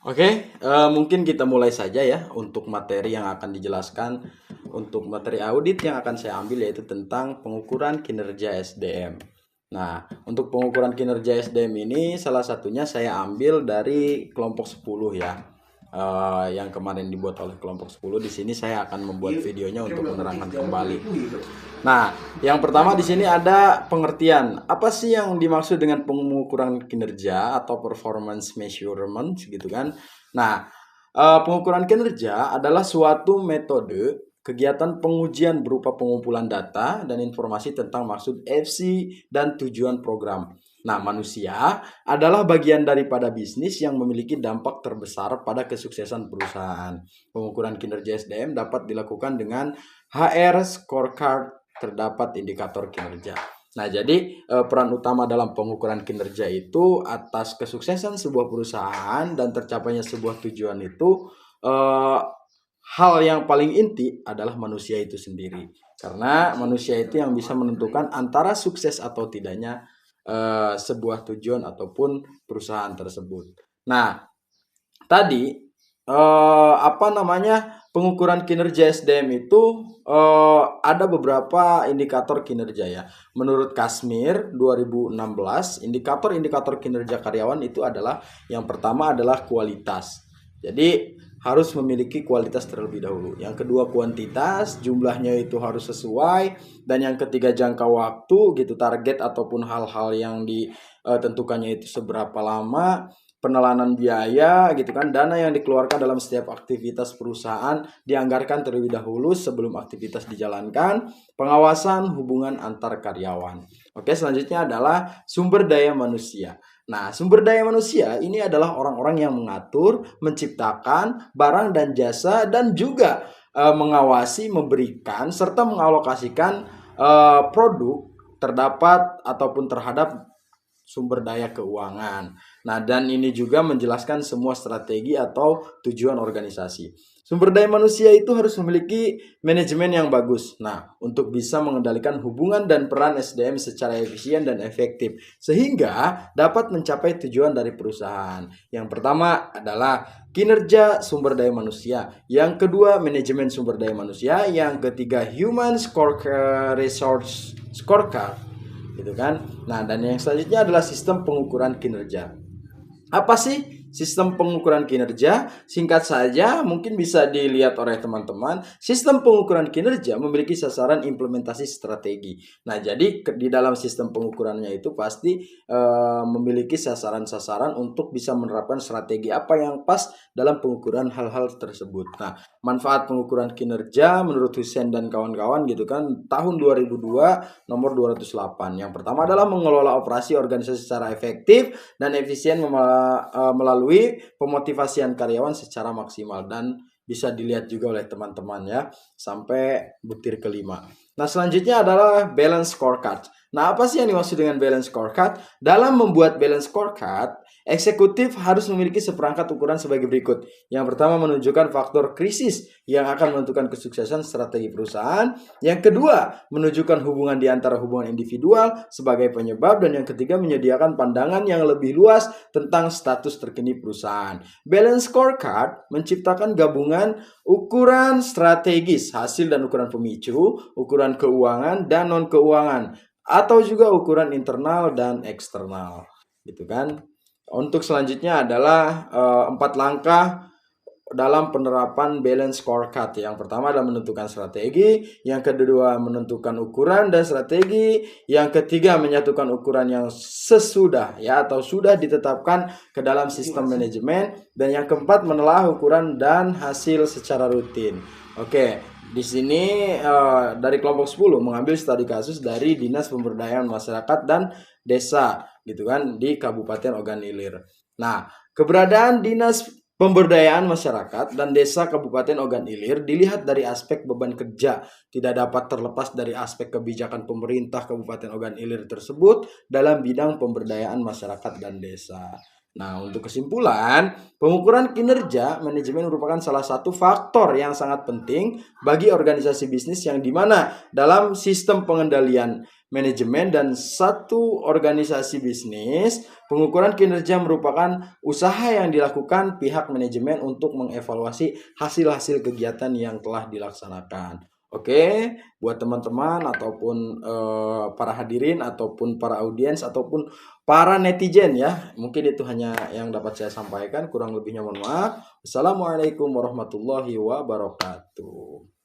Mungkin kita mulai saja ya untuk materi yang akan dijelaskan. Untuk materi audit yang akan saya ambil yaitu tentang pengukuran kinerja SDM. Nah, untuk pengukuran kinerja SDM ini salah satunya saya ambil dari kelompok 10 ya. Yang kemarin dibuat oleh kelompok 10. Di sini saya akan membuat videonya untuk menerangkan kembali. Nah, yang pertama di sini ada pengertian. Apa sih yang dimaksud dengan pengukuran kinerja atau performance measurement gitu kan? Nah, pengukuran kinerja adalah suatu metode kegiatan pengujian berupa pengumpulan data dan informasi tentang maksud FC dan tujuan program. Nah, manusia adalah bagian daripada bisnis yang memiliki dampak terbesar pada kesuksesan perusahaan. Pengukuran kinerja SDM dapat dilakukan dengan HR scorecard, terdapat indikator kinerja. Nah, jadi peran utama dalam pengukuran kinerja itu atas kesuksesan sebuah perusahaan dan tercapainya sebuah tujuan itu hal yang paling inti adalah manusia itu sendiri. Karena manusia itu yang bisa menentukan antara sukses atau tidaknya sebuah tujuan ataupun perusahaan tersebut. Nah, tadi pengukuran kinerja SDM itu ada beberapa indikator kinerja ya. Menurut Kasmir 2016, indikator-indikator kinerja karyawan itu adalah yang pertama adalah kualitas. Jadi harus memiliki kualitas terlebih dahulu. Yang kedua kuantitas, jumlahnya itu harus sesuai. Dan yang ketiga jangka waktu gitu, target ataupun hal-hal yang ditentukannya itu seberapa lama. Penelanan biaya gitu kan, dana yang dikeluarkan dalam setiap aktivitas perusahaan dianggarkan terlebih dahulu sebelum aktivitas dijalankan. Pengawasan hubungan antar karyawan. Oke, selanjutnya adalah sumber daya manusia. Nah, sumber daya manusia ini adalah orang-orang yang mengatur, menciptakan barang dan jasa dan juga mengawasi, memberikan serta mengalokasikan produk terdapat ataupun terhadap sumber daya keuangan. Nah, dan ini juga menjelaskan semua strategi atau tujuan organisasi. Sumber daya manusia itu harus memiliki manajemen yang bagus. Nah, untuk bisa mengendalikan hubungan dan peran SDM secara efisien dan efektif sehingga dapat mencapai tujuan dari perusahaan. Yang pertama adalah kinerja sumber daya manusia. Yang kedua, manajemen sumber daya manusia. Yang ketiga, human resource scorecard gitu kan. Nah, dan yang selanjutnya adalah sistem pengukuran kinerja. Apa sih sistem pengukuran kinerja? Singkat saja, mungkin bisa dilihat oleh teman-teman. Sistem pengukuran kinerja memiliki sasaran implementasi strategi. Nah, jadi di dalam sistem pengukurannya itu pasti memiliki sasaran-sasaran untuk bisa menerapkan strategi apa yang pas dalam pengukuran hal-hal tersebut. Nah, manfaat pengukuran kinerja menurut Hussein dan kawan-kawan gitu kan, tahun 2002 nomor 208. Yang pertama adalah mengelola operasi organisasi secara efektif dan efisien melalui pemotivasian karyawan secara maksimal, dan bisa dilihat juga oleh teman-teman ya sampai butir kelima. Nah, selanjutnya adalah balance scorecard. Nah, apa sih yang dimaksud dengan balance scorecard? Dalam membuat balance scorecard, eksekutif harus memiliki seperangkat ukuran sebagai berikut. Yang pertama, menunjukkan faktor krisis yang akan menentukan kesuksesan strategi perusahaan. Yang kedua, menunjukkan hubungan di antara hubungan individual sebagai penyebab. Dan yang ketiga, menyediakan pandangan yang lebih luas tentang status terkini perusahaan. Balance scorecard menciptakan gabungan ukuran strategis, hasil dan ukuran pemicu, ukuran keuangan dan non-keuangan, atau juga ukuran internal dan eksternal, gitu kan. Untuk selanjutnya adalah 4 langkah dalam penerapan balance scorecard. Yang pertama adalah menentukan strategi, yang kedua menentukan ukuran dan strategi, yang ketiga menyatukan ukuran yang sesudah ya atau sudah ditetapkan ke dalam sistem manajemen, dan yang keempat menelaah ukuran dan hasil secara rutin. Oke, di sini dari kelompok 10 mengambil studi kasus dari Dinas Pemberdayaan Masyarakat dan Desa gitu kan di Kabupaten Ogan Ilir. Nah, keberadaan Dinas Pemberdayaan Masyarakat dan Desa Kabupaten Ogan Ilir dilihat dari aspek beban kerja, tidak dapat terlepas dari aspek kebijakan pemerintah Kabupaten Ogan Ilir tersebut dalam bidang pemberdayaan masyarakat dan desa. Nah, untuk kesimpulan, pengukuran kinerja manajemen merupakan salah satu faktor yang sangat penting bagi organisasi bisnis yang dimana dalam sistem pengendalian manajemen, dan satu organisasi bisnis. Pengukuran kinerja merupakan usaha yang dilakukan pihak manajemen untuk mengevaluasi hasil-hasil kegiatan yang telah dilaksanakan. Oke, buat teman-teman ataupun para hadirin ataupun para audiens ataupun para netizen ya, mungkin itu hanya yang dapat saya sampaikan. Kurang lebihnya mohon maaf. Assalamualaikum warahmatullahi wabarakatuh.